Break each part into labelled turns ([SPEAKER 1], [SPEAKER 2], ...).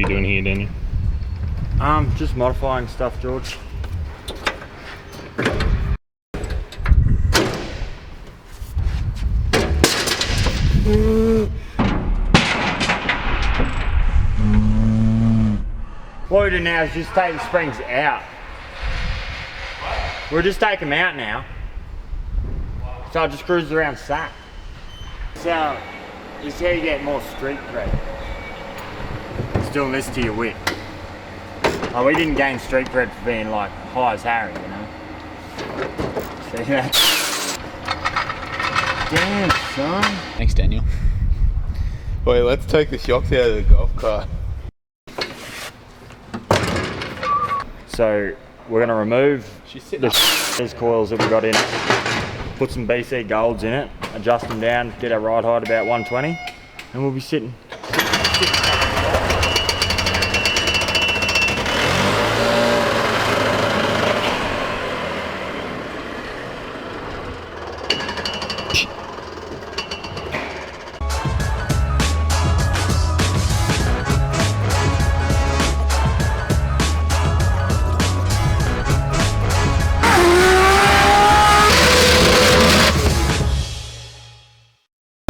[SPEAKER 1] are you doing here, Daniel?
[SPEAKER 2] Just modifying stuff, George. What we do now is just take the springs out. We'll just take them out now. So I just cruise around sack. So, this is how you get more street cred. Just doing this to your whip. Oh, we didn't gain street cred for being like high as Harry, you know? See that? Damn, son.
[SPEAKER 3] Thanks, Daniel.
[SPEAKER 4] Wait, let's take the shocks out of the golf cart.
[SPEAKER 2] So we're gonna remove the coils that we got in it, put some BC golds in it, adjust them down, get our ride height about 120, and we'll be sitting.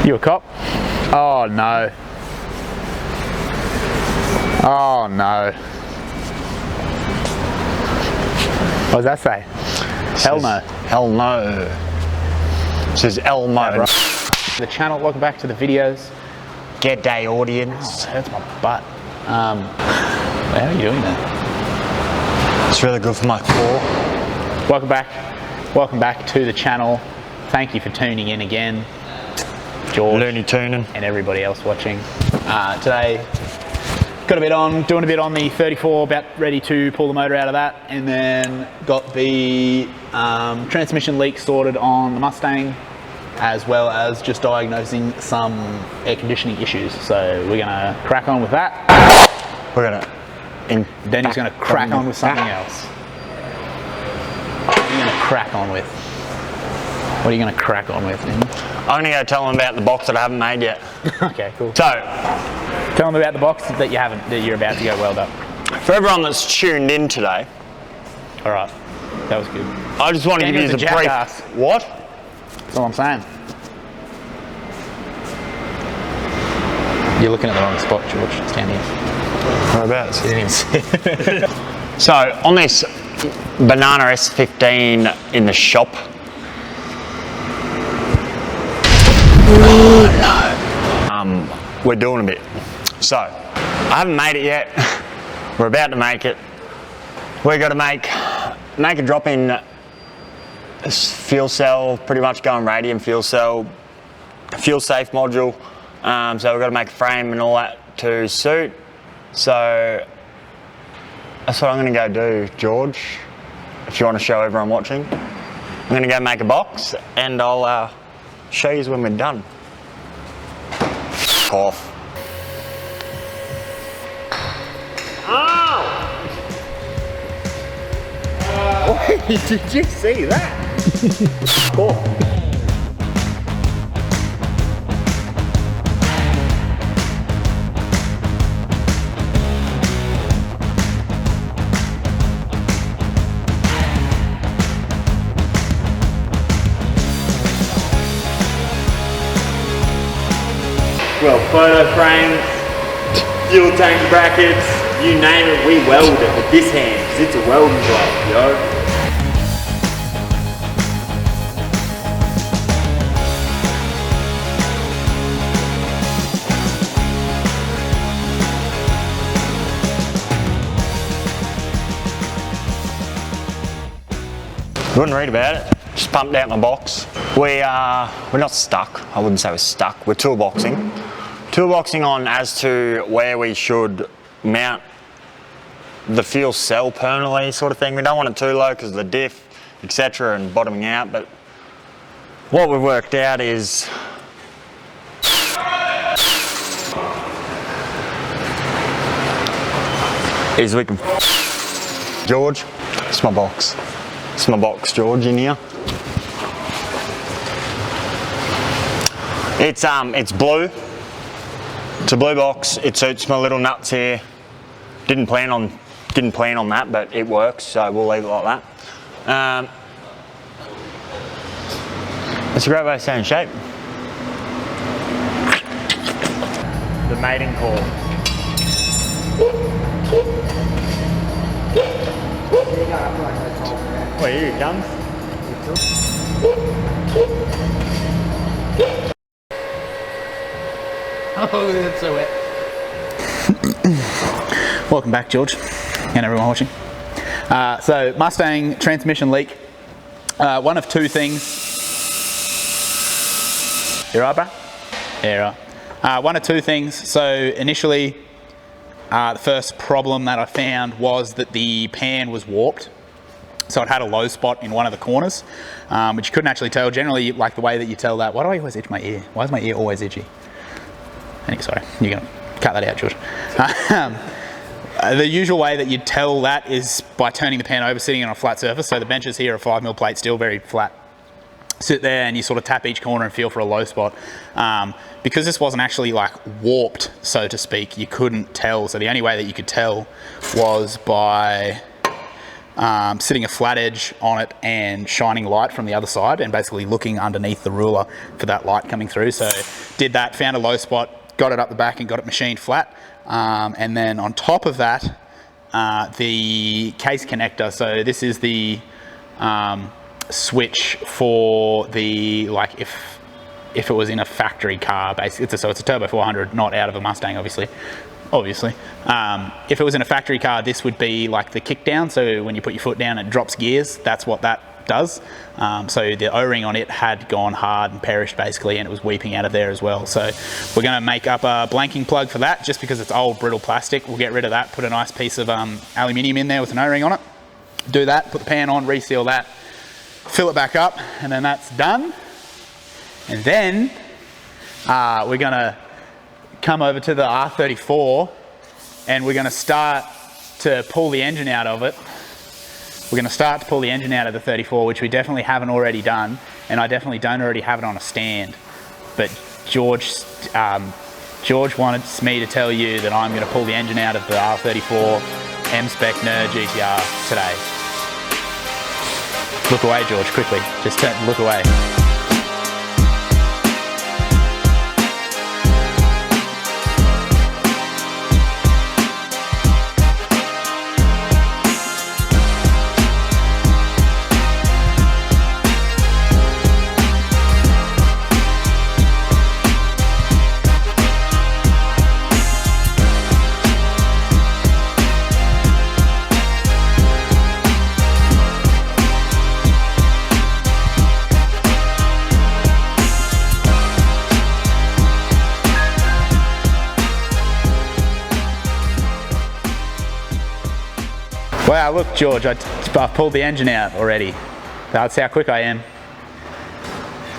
[SPEAKER 3] You a cop? Oh no. Oh no. What does that say? Hell no.
[SPEAKER 2] Hell no. It says Elmo.
[SPEAKER 3] The channel, welcome back to the videos.
[SPEAKER 2] G'day audience.
[SPEAKER 3] Oh, that's my butt. How are you doing that?
[SPEAKER 2] It's really good for my core.
[SPEAKER 3] Welcome back. Welcome back to the channel. Thank you for tuning in again. George,
[SPEAKER 2] Looney Tuning,
[SPEAKER 3] and everybody else watching. Today, got a bit on, doing a bit on the 34, about ready to pull the motor out of that, and then got the transmission leak sorted on the Mustang, as well as just diagnosing some air conditioning issues. So we're gonna crack on with that. Then he's gonna crack on with something else. What are you gonna crack on with? What are you going to crack on with, then?
[SPEAKER 2] I'm going to go tell them about the box that I haven't made yet.
[SPEAKER 3] Okay, cool.
[SPEAKER 2] So,
[SPEAKER 3] tell them about the box that you're about to go weld up.
[SPEAKER 2] For everyone that's tuned in today.
[SPEAKER 3] All right, that was good.
[SPEAKER 2] I just want to give you the brief.
[SPEAKER 3] Jackass.
[SPEAKER 2] What?
[SPEAKER 3] That's all I'm saying. You're looking at the wrong spot, George. Stand here.
[SPEAKER 2] Whereabouts? You didn't see it. So, on this Banana S15 in the shop, we're doing a bit. So, I haven't made it yet. We're about to make it. We're going to make a drop in fuel cell, pretty much going radium fuel cell, fuel safe module. So we've got to make a frame and all that to suit. So that's what I'm going to go do, George. If you want to show everyone watching, I'm going to go make a box and I'll show you when we're done. Off. Oh! Wait, did you see that? Cool. Well, photo frames, fuel tank brackets, you name it, we weld it with this hand, because it's a welding glove, yo. You wouldn't read about it. Just pumped out my box. We're not stuck. I wouldn't say we're stuck. We're toolboxing. Toolboxing on as to where we should mount the fuel cell permanently, sort of thing. We don't want it too low because of the diff, etc., and bottoming out. But what we've worked out is we can. George, it's my box. It's my box, George, in here. It's blue. It's a blue box. It suits my little nuts here. Didn't plan on that, but it works, so we'll leave it like that. It's a great way of staying in shape. The mating call. Well, here it comes.
[SPEAKER 3] Oh, that's so wet. Welcome back, George, and everyone watching. So Mustang transmission leak. One of two things. You right, bro? Yeah, right. One of two things. So initially, the first problem that I found was that the pan was warped. So it had a low spot in one of the corners, which you couldn't actually tell. Generally, like the way that you tell that. Why do I always itch my ear? Why is my ear always itchy? Anyway, sorry, you're gonna cut that out, George. The usual way that you'd tell that is by turning the pan over, sitting on a flat surface. So the benches here are 5mm plate, still very flat. Sit there and you sort of tap each corner and feel for a low spot. Because this wasn't actually like warped, so to speak, you couldn't tell. So the only way that you could tell was by sitting a flat edge on it and shining light from the other side and basically looking underneath the ruler for that light coming through. So did that, found a low spot, got it up the back and got it machined flat. And then on top of that, the case connector. So this is the switch for the, like if it was in a factory car, basically. So it's a Turbo 400, not out of a Mustang, obviously. If it was in a factory car, this would be like the kick down. So when you put your foot down, it drops gears. That's what that does. So the O-ring on it had gone hard and perished basically, and it was weeping out of there as well. So we're going to make up a blanking plug for that, just because it's old brittle plastic. We'll get rid of that, put a nice piece of aluminium in there with an O-ring on it. Do that, put the pan on, reseal that, fill it back up, and then that's done. And then we're going to come over to the R34 and we're going to start to pull the engine out of it. We're going to start to pull the engine out of the 34, which we definitely haven't already done, and I definitely don't already have it on a stand. But George wanted me to tell you that I'm going to pull the engine out of the R34 M-Spec Nur GTR today. Look away, George, quickly. Just look away. Wow, look, George, I've pulled the engine out already. That's how quick I am.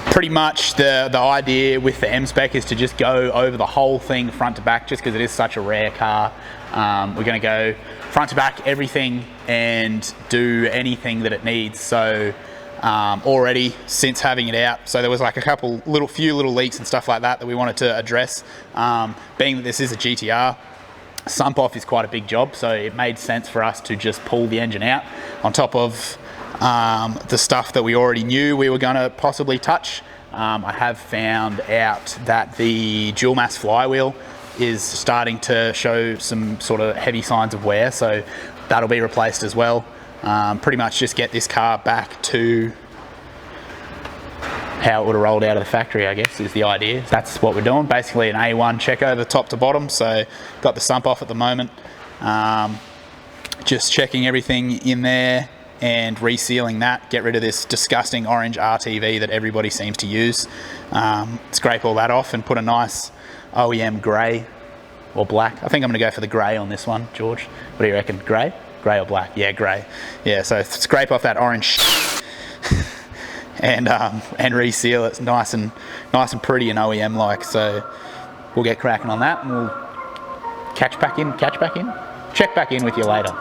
[SPEAKER 3] Pretty much the idea with the M-Spec is to just go over the whole thing front to back, just because it is such a rare car. We're going to go front to back, everything, and do anything that it needs. So already, since having it out, so there was like a few little leaks and stuff like that we wanted to address. Being that this is a GTR, sump off is quite a big job, so it made sense for us to just pull the engine out on top of the stuff that we already knew we were going to possibly touch. I have found out that the dual mass flywheel is starting to show some sort of heavy signs of wear, so that'll be replaced as well. Pretty much just get this car back to how it would have rolled out of the factory, I guess, is the idea. That's what we're doing, basically an A1 check over top to bottom. So got the sump off at the moment, just checking everything in there and resealing that, get rid of this disgusting orange RTV that everybody seems to use. Scrape all that off and put a nice OEM grey or black. I think I'm gonna go for the grey on this one, George. What do you reckon, grey? Grey or black? Yeah, grey. Yeah, so scrape off that orange and reseal it nice and pretty and OEM like. So we'll get cracking on that, and we'll check back in with you later.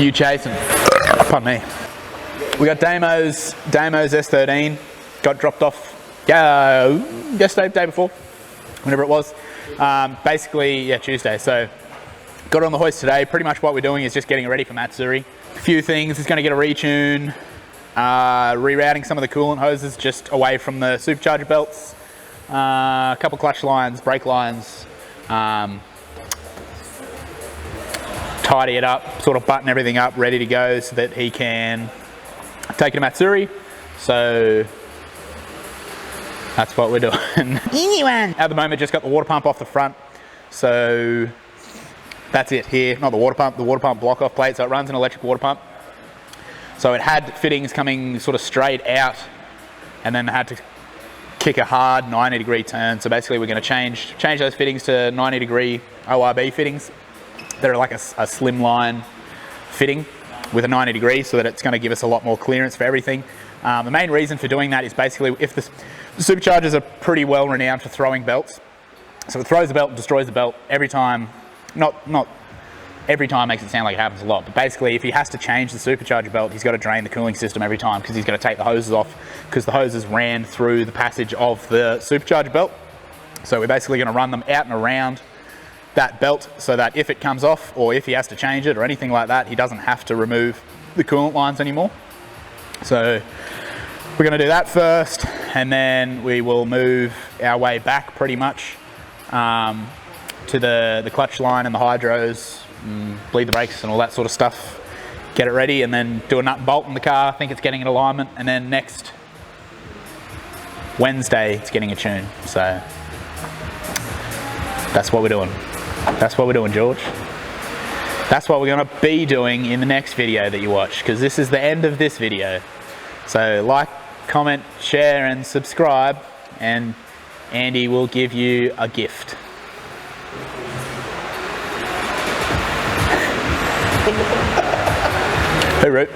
[SPEAKER 3] few chasing. Pardon me. We got Damo's S13. Got dropped off yesterday, day before, whenever it was. Basically, yeah, Tuesday. So got it on the hoist today. Pretty much what we're doing is just getting it ready for Matsuri. A few things. It's going to get a retune, rerouting some of the coolant hoses just away from the supercharger belts. A couple clutch lines, brake lines. Tidy it up, sort of button everything up, ready to go so that he can take it to Matsuri. So that's what we're doing. At the moment, just got the water pump off the front. So that's it here, not the water pump block off plate. So it runs an electric water pump. So it had fittings coming sort of straight out and then had to kick a hard 90-degree turn. So basically we're going to change those fittings to 90-degree ORB fittings that are like a slimline fitting with a 90 degrees, so that it's going to give us a lot more clearance for everything. The main reason for doing that is basically if the superchargers are pretty well renowned for throwing belts. So it throws the belt and destroys the belt every time. Not every time makes it sound like it happens a lot, but basically if he has to change the supercharger belt, he's got to drain the cooling system every time because he's going to take the hoses off because the hoses ran through the passage of the supercharger belt. So we're basically going to run them out and around that belt so that if it comes off or if he has to change it or anything like that, he doesn't have to remove the coolant lines anymore. So we're going to do that first, and then we will move our way back pretty much to the clutch line and the hydros, bleed the brakes and all that sort of stuff, get it ready, and then do a nut and bolt in the car. I think it's getting in alignment, and then next Wednesday it's getting a tune. So that's what we're doing. That's what we're doing, George. That's what we're going to be doing in the next video that you watch, because this is the end of this video. So like, comment, share and subscribe, and Andy will give you a gift. Hey, Root.